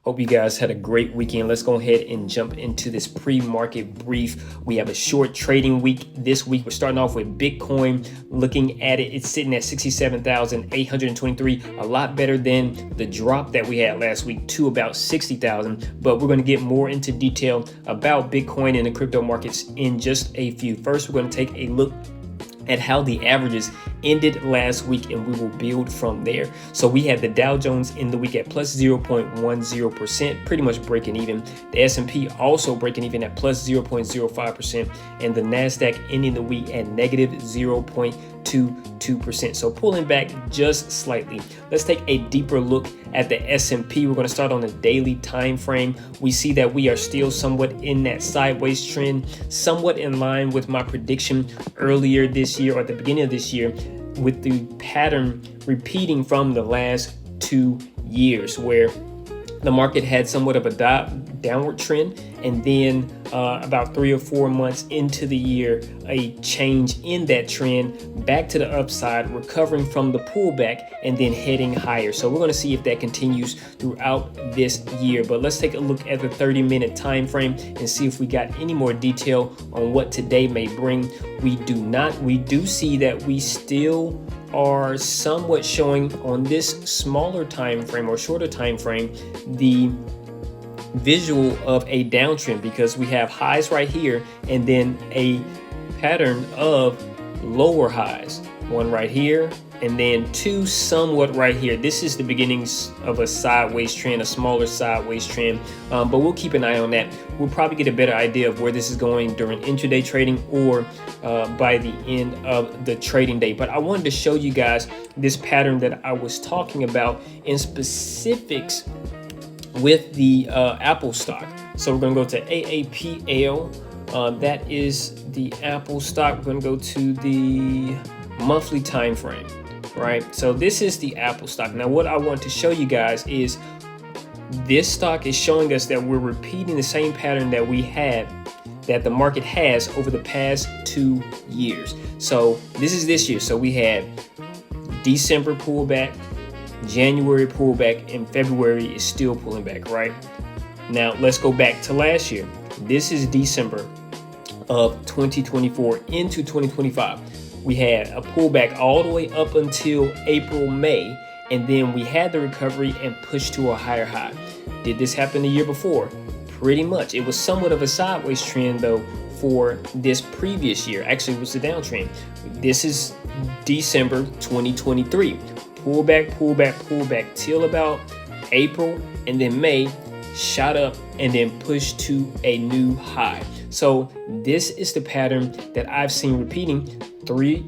Hope you guys had a great weekend. Let's go ahead and jump into this pre-market brief. We have a short trading week this week. We're starting off with Bitcoin. Looking at it, it's sitting at 67,823, a lot better than the drop that we had last week to about 60,000. But we're going to get more into detail about Bitcoin and the crypto markets in just a few. First, we're going to take a look at how the averages ended last week, and we will build from there. So we had the Dow Jones in the week at plus 0.10%, pretty much breaking even. The S&P also breaking even at plus 0.05%, and the NASDAQ ending the week at negative 0.22%. So pulling back just slightly. Let's take a deeper look at the S&P. We're going to start on the daily time frame. We see that we are still somewhat in that sideways trend, somewhat in line with my prediction earlier this year or at the beginning of this year, with the pattern repeating from the last 2 years, where the market had somewhat of a downward trend, and then about 3 or 4 months into the year, a change in that trend back to the upside, recovering from the pullback and then heading higher. So we're going to see if that continues throughout this year. But let's take a look at the 30-minute time frame and see if we got any more detail on what today may bring. We do not. We do see that we still are somewhat showing on this smaller time frame or shorter time frame the visual of a downtrend, because we have highs right here and then a pattern of lower highs, one right here and then two somewhat right here. This is the beginnings of a sideways trend, a smaller sideways trend, but we'll keep an eye on that. We'll probably get a better idea of where this is going during intraday trading or by the end of the trading day. But I wanted to show you guys this pattern that I was talking about in specifics with the Apple stock. So we're going to go to AAPL. That is the Apple stock. We're going to go to the monthly time frame, right? So this is the Apple stock. Now, what I want to show you guys is this stock is showing us that we're repeating the same pattern that we had, that the market has over the past 2 years. So this is this year. So we had December pullback, January pullback, and February is still pulling back, right? Now let's go back to last year. This is December of 2024 into 2025. We had a pullback all the way up until April, May, and then we had the recovery and pushed to a higher high. Did this happen the year before? Pretty much. It was somewhat of a sideways trend though for this previous year. Actually, it was a downtrend. This is December 2023. Pullback till about April, and then May shot up and then pushed to a new high. So this is the pattern that I've seen repeating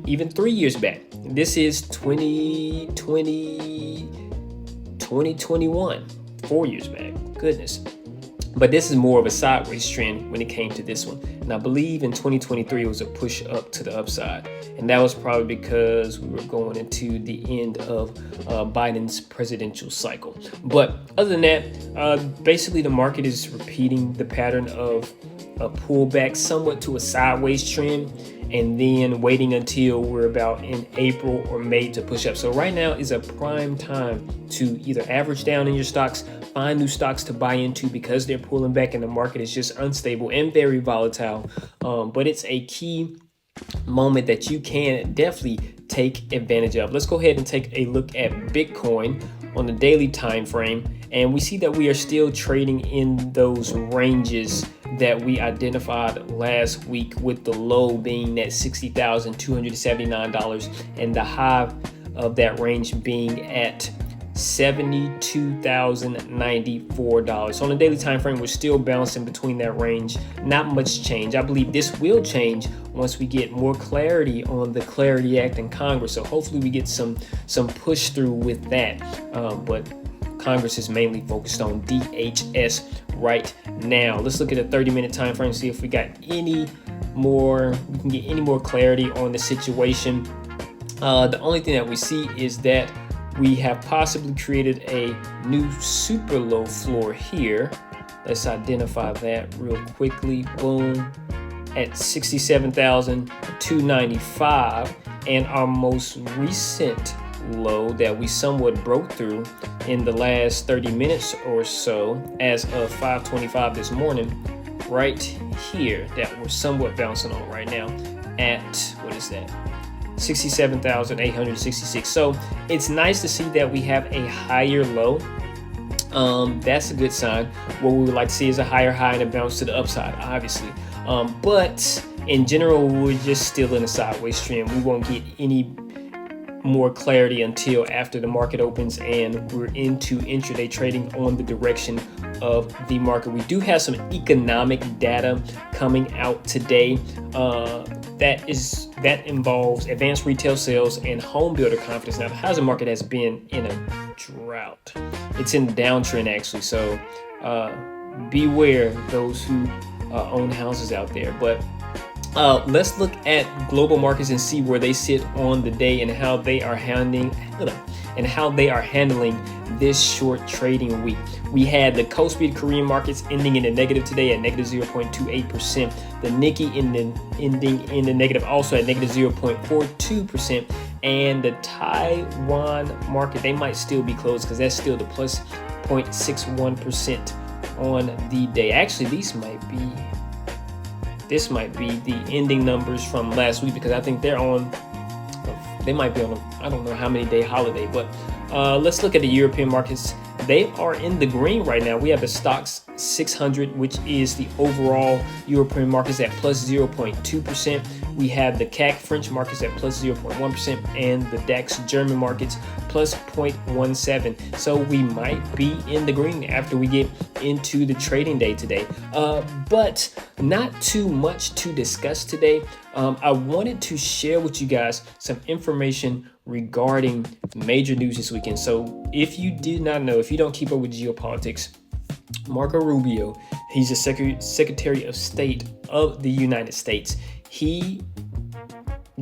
even 3 years back. This is 2021, 4 years back. Goodness. But this is more of a sideways trend when it came to this one. And I believe in 2023, it was a push up to the upside. And that was probably because we were going into the end of Biden's presidential cycle. But other than that, basically the market is repeating the pattern of a pullback somewhat to a sideways trend, and then waiting until we're about in April or May to push up. So right now is a prime time to either average down in your stocks, find new stocks to buy into because they're pulling back and the market is just unstable and very volatile. But it's a key moment that you can definitely take advantage of. Let's go ahead and take a look at Bitcoin on the daily time frame, and we see that we are still trading in those ranges that we identified last week, with the low being at $60,279 and the high of that range being at $72,094. So on the daily time frame, we're still bouncing between that range. Not much change. I believe this will change once we get more clarity on the Clarity Act in Congress. So hopefully we get some push through with that. But Congress is mainly focused on DHS right now. Let's look at a 30-minute time frame, see if we got we can get any more clarity on the situation. The only thing that we see is that we have possibly created a new super low floor here. Let's identify that real quickly. Boom. At 67,295, and our most recent low that we somewhat broke through in the last 30 minutes or so as of 5:25 this morning, right here, that we're somewhat bouncing on right now at, what is that? 67,866. So it's nice to see that we have a higher low. That's a good sign. What we would like to see is a higher high and a bounce to the upside, obviously. But in general, we're just still in a sideways trend. We won't get any more clarity until after the market opens and we're into intraday trading on the direction of the market. We do have some economic data coming out today. That involves advanced retail sales and home builder confidence. Now, the housing market has been in a drought. It's in a downtrend, actually. So beware those who own houses out there. But let's look at global markets and see where they sit on the day and how they are handling this short trading week. We had the Kospi Korean markets ending in the negative today at negative 0.28%. The Nikkei ending in the negative also at negative 0.42%. And the Taiwan market, they might still be closed because that's still the plus 0.61% on the day. Actually, this might be the ending numbers from last week because I think they might be on I don't know how many day holiday. But let's look at the European markets. They are in the green right now. We have the Stoxx 600, which is the overall European markets at plus 0.2%. We have the CAC French markets at plus 0.1% and the DAX German markets plus 0.17. So we might be in the green after we get into the trading day today. But not too much to discuss today. I wanted to share with you guys some information regarding major news this weekend. So if you did not know, if you don't keep up with geopolitics, Marco Rubio, he's the Secretary of State of the United States. He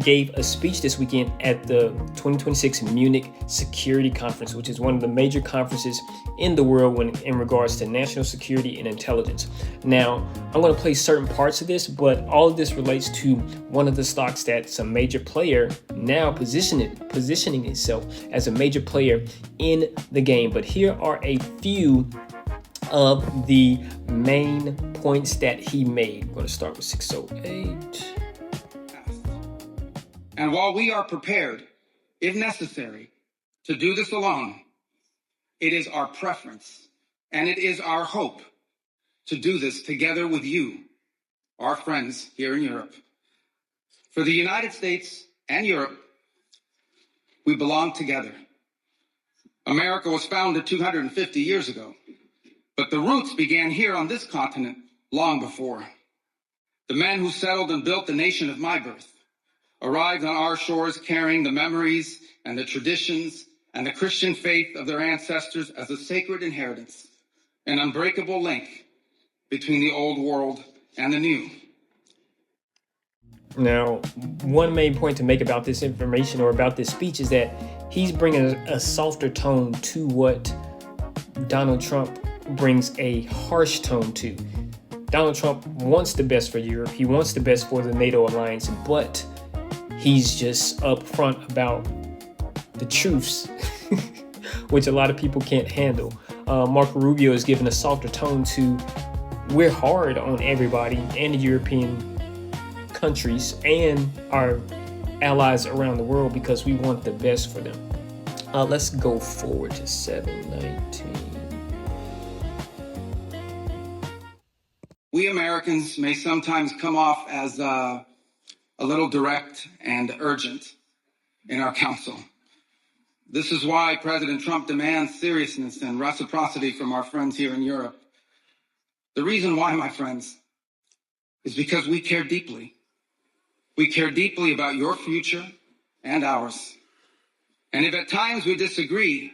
gave a speech this weekend at the 2026 Munich Security Conference, which is one of the major conferences in the world in regards to national security and intelligence. Now, I'm going to play certain parts of this, but all of this relates to one of the stocks that's a major player now positioning itself as a major player in the game. But here are a few of the main points that he made. I'm going to start with 608. And while we are prepared, if necessary, to do this alone, it is our preference and it is our hope to do this together with you, our friends here in Europe. For the United States and Europe, we belong together. America was founded 250 years ago, but the roots began here on this continent long before. The men who settled and built the nation of my birth arrived on our shores carrying the memories and the traditions and the Christian faith of their ancestors as a sacred inheritance, an unbreakable link between the old world and the new. Now, one main point to make about this information or about this speech is that he's bringing a softer tone to what Donald Trump brings a harsh tone to. Donald Trump wants the best for Europe. He wants the best for the NATO alliance, but he's just upfront about the truths, which a lot of people can't handle. Marco Rubio is giving a softer tone to we're hard on everybody and the European countries and our allies around the world because we want the best for them. Let's go forward to 719. We Americans may sometimes come off as a little direct and urgent in our counsel. This is why President Trump demands seriousness and reciprocity from our friends here in Europe. The reason why, my friends, is because we care deeply. We care deeply about your future and ours. And if at times we disagree,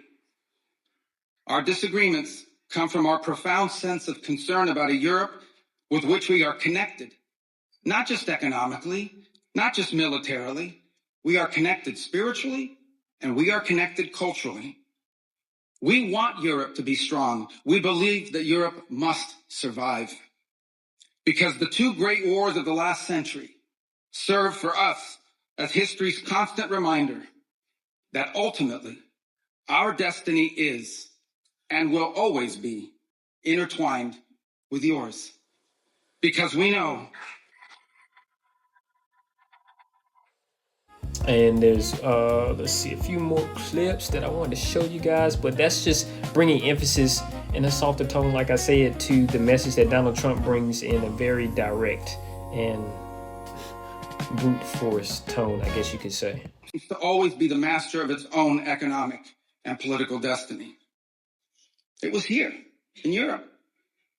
our disagreements come from our profound sense of concern about a Europe with which we are connected, not just economically, not just militarily. We are connected spiritually and we are connected culturally. We want Europe to be strong. We believe that Europe must survive because the two great wars of the last century serve for us as history's constant reminder that ultimately our destiny is and will always be intertwined with yours. Because we know. And there's let's see, a few more clips that I wanted to show you guys, but that's just bringing emphasis in a softer tone, like I said, to the message that Donald Trump brings in a very direct and brute force tone, I guess you could say. To always be the master of its own economic and political destiny. It was here in Europe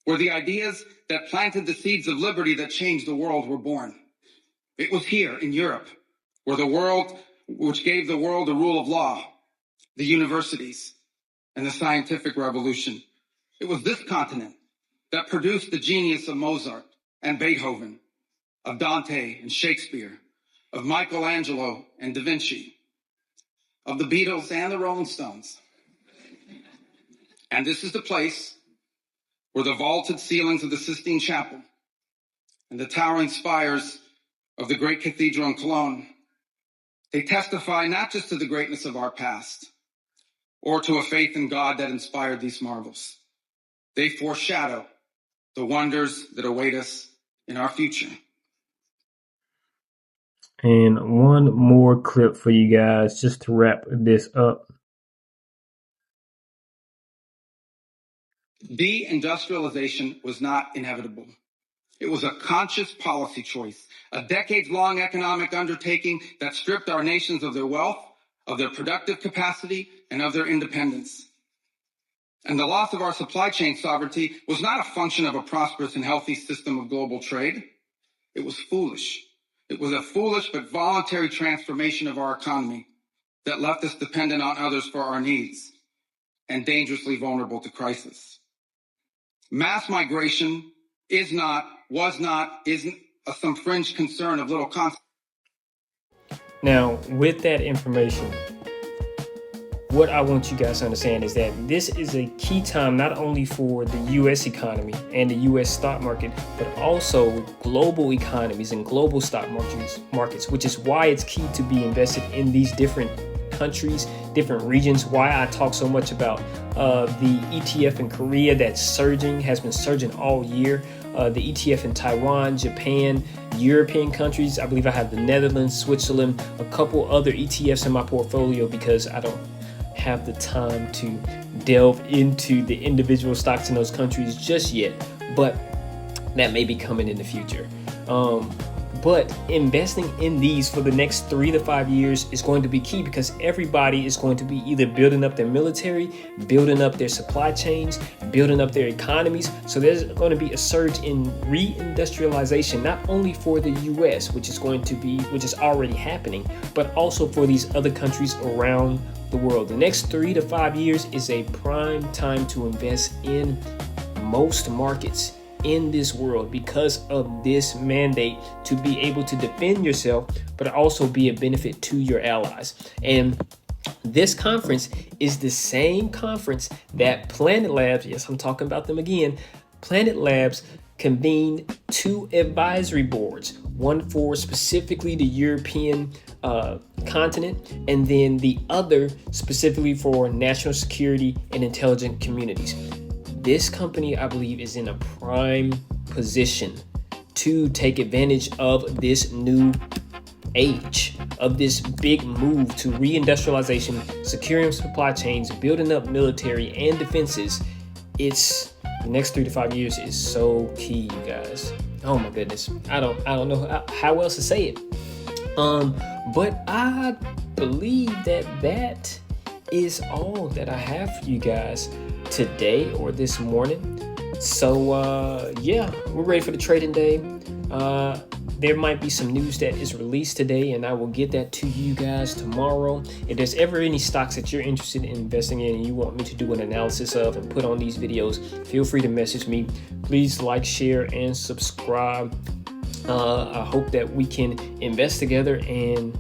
where the ideas that planted the seeds of liberty that changed the world were born. It was here in Europe where which gave the world the rule of law, the universities, and the scientific revolution. It was this continent that produced the genius of Mozart and Beethoven, of Dante and Shakespeare, of Michelangelo and Da Vinci, of the Beatles and the Rolling Stones. And this is the place where the vaulted ceilings of the Sistine Chapel and the towering spires of the great cathedral in Cologne, they testify not just to the greatness of our past or to a faith in God that inspired these marvels. They foreshadow the wonders that await us in our future. And one more clip for you guys just to wrap this up. Deindustrialization was not inevitable. It was a conscious policy choice, a decades-long economic undertaking that stripped our nations of their wealth, of their productive capacity, and of their independence. And the loss of our supply chain sovereignty was not a function of a prosperous and healthy system of global trade. It was foolish. It was a foolish but voluntary transformation of our economy that left us dependent on others for our needs and dangerously vulnerable to crisis. Mass migration isn't some fringe concern of little consequence. Now, with that information, what I want you guys to understand is that this is a key time not only for the U.S. economy and the U.S. stock market, but also global economies and global stock markets, which is why it's key to be invested in these different countries, different regions. Why I talk so much about the ETF in Korea that's surging, has been surging all year. The ETF in Taiwan, Japan, European countries. I believe I have the Netherlands, Switzerland, a couple other ETFs in my portfolio because I don't have the time to delve into the individual stocks in those countries just yet, but that may be coming in the future. But investing in these for the next 3 to 5 years is going to be key because everybody is going to be either building up their military, building up their supply chains, building up their economies. So there's going to be a surge in reindustrialization, not only for the US, which is already happening, but also for these other countries around the world. The next 3 to 5 years is a prime time to invest in most markets in this world because of this mandate to be able to defend yourself, but also be a benefit to your allies. And this conference is the same conference that Planet Labs, yes, I'm talking about them again, Planet Labs convened 2 advisory boards, one for specifically the European continent, and then the other specifically for national security and intelligence communities. This company, I believe, is in a prime position to take advantage of this new age, of this big move to reindustrialization, securing supply chains, building up military and defenses. It's the next 3 to 5 years is so key, you guys. Oh my goodness. I don't know how else to say it. But I believe that is all that I have for you guys today or this morning. So yeah, we're ready for the trading day. There might be some news that is released today, and I will get that to you guys tomorrow. If there's ever any stocks that you're interested in investing in and you want me to do an analysis of and put on these videos, feel free to message me. Please like, share, and subscribe. I hope that we can invest together and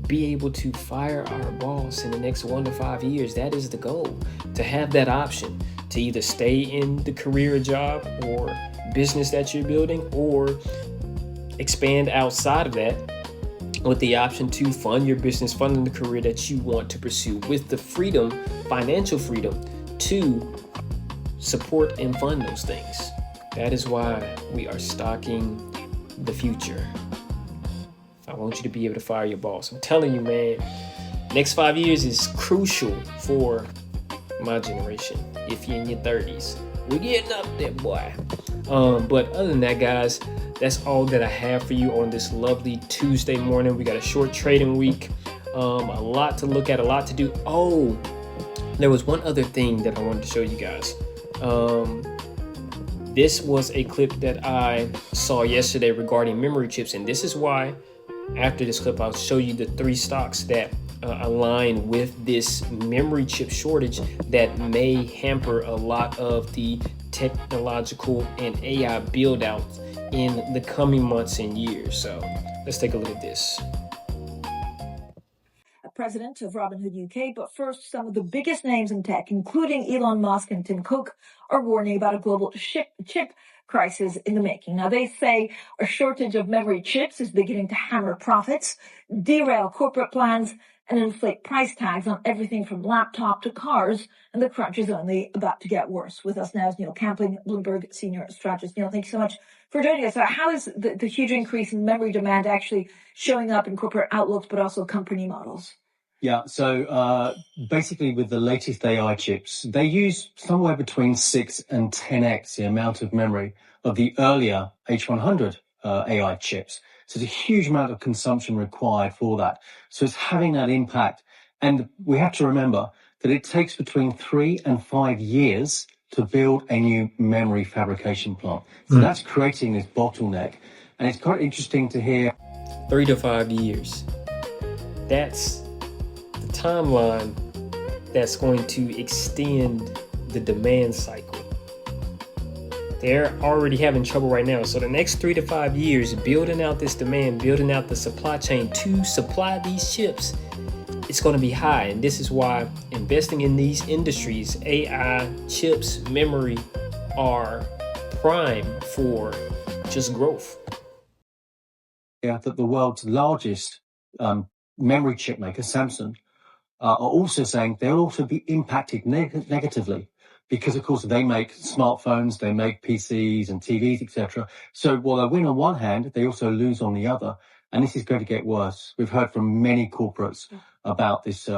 be able to fire our boss in the next 1 to 5 years. That is the goal, to have that option to either stay in the career or job or business that you're building or expand outside of that with the option to fund your business, fund the career that you want to pursue, with the freedom, financial freedom, to support and fund those things. That is why we are stocking the future. I want you to be able to fire your boss. I'm telling you, man, next 5 years is crucial for my generation. If you're in your 30s, we're getting up there, boy. But other than that, guys, that's all that I have for you on this lovely Tuesday morning. We got a short trading week, a lot to look at, a lot to do. Oh, there was one other thing that I wanted to show you guys. This was a clip that I saw yesterday regarding memory chips, and this is why after this clip I'll show you the 3 stocks that align with this memory chip shortage that may hamper a lot of the technological and AI build out in the coming months and years. So let's take a look at this. President of Robinhood UK, but first, some of the biggest names in tech, including Elon Musk and Tim Cook, are warning about a global chip crisis in the making. Now, they say a shortage of memory chips is beginning to hammer profits, derail corporate plans, and inflate price tags on everything from laptop to cars, and the crunch is only about to get worse. With us now is Neil Campling, Bloomberg senior strategist. Neil, thank you so much for joining us. So how is the huge increase in memory demand actually showing up in corporate outlooks, but also company models? Yeah, so basically with the latest AI chips, they use somewhere between 6 and 10x the amount of memory of the earlier H100 AI chips. So there's a huge amount of consumption required for that. So it's having that impact. And we have to remember that it takes between 3 and 5 years to build a new memory fabrication plant. So that's creating this bottleneck. And it's quite interesting to hear. 3 to 5 years. That's the timeline that's going to extend the demand cycle. They're already having trouble right now. So the next 3 to 5 years, building out this demand, building out the supply chain to supply these chips, it's going to be high. And this is why investing in these industries, AI, chips, memory, are prime for just growth. Yeah, that the world's largest memory chip maker, Samsung, are also saying they'll also be impacted negatively because, of course, they make smartphones, they make PCs and TVs, etc. So while they win on one hand, they also lose on the other. And this is going to get worse. We've heard from many corporates about this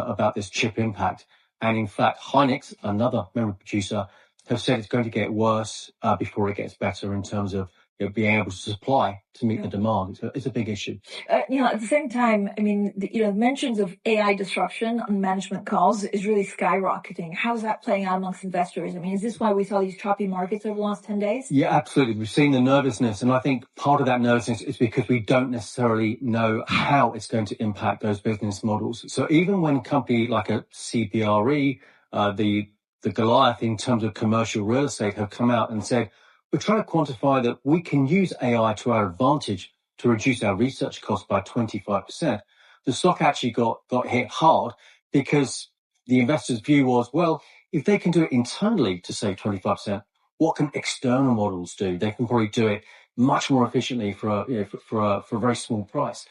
chip impact. And in fact, Hynix, another memory producer, have said it's going to get worse before it gets better in terms of being able to supply to meet the demand. It's a big issue. At the same time, I mean, mentions of AI disruption on management calls is really skyrocketing. How's that playing out amongst investors? I mean, is this why we saw these choppy markets over the last 10 days? Yeah, absolutely. We've seen the nervousness. And I think part of that nervousness is because we don't necessarily know how it's going to impact those business models. So even when a company like a CBRE, the Goliath in terms of commercial real estate, have come out and said, we're trying to quantify that we can use AI to our advantage to reduce our research costs by 25%. The stock actually got hit hard because the investors' view was, well, if they can do it internally to save 25%, what can external models do? They can probably do it much more efficiently for a very small price.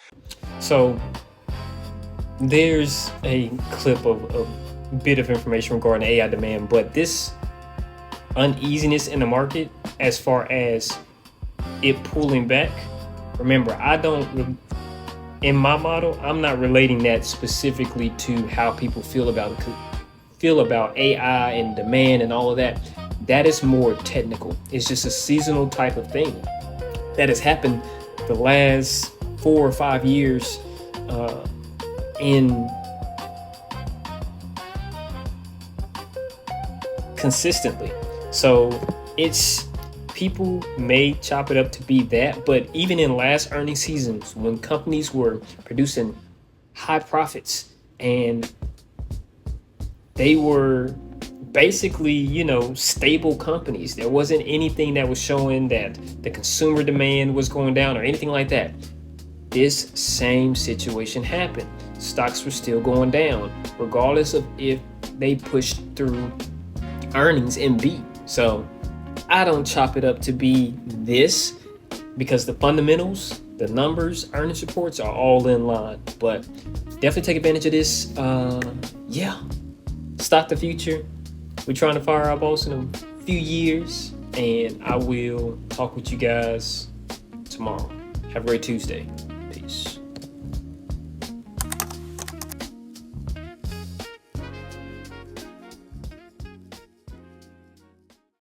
So there's a clip of a bit of information regarding AI demand, but this uneasiness in the market as far as it pulling back, remember, in my model, I'm not relating that specifically to how people feel about AI and demand and all of that. That is more technical. It's just a seasonal type of thing that has happened the last 4 or 5 years consistently. So it's, people may chop it up to be that, but even in last earnings seasons, when companies were producing high profits and they were basically, stable companies, there wasn't anything that was showing that the consumer demand was going down or anything like that. This same situation happened. Stocks were still going down, regardless of if they pushed through earnings and beat. So I don't chop it up to be this, because the fundamentals The numbers, earnings reports are all in line, but definitely take advantage of this. Stock the future. We're trying to fire our boss in a few years, and I will talk with you guys tomorrow. Have a great Tuesday.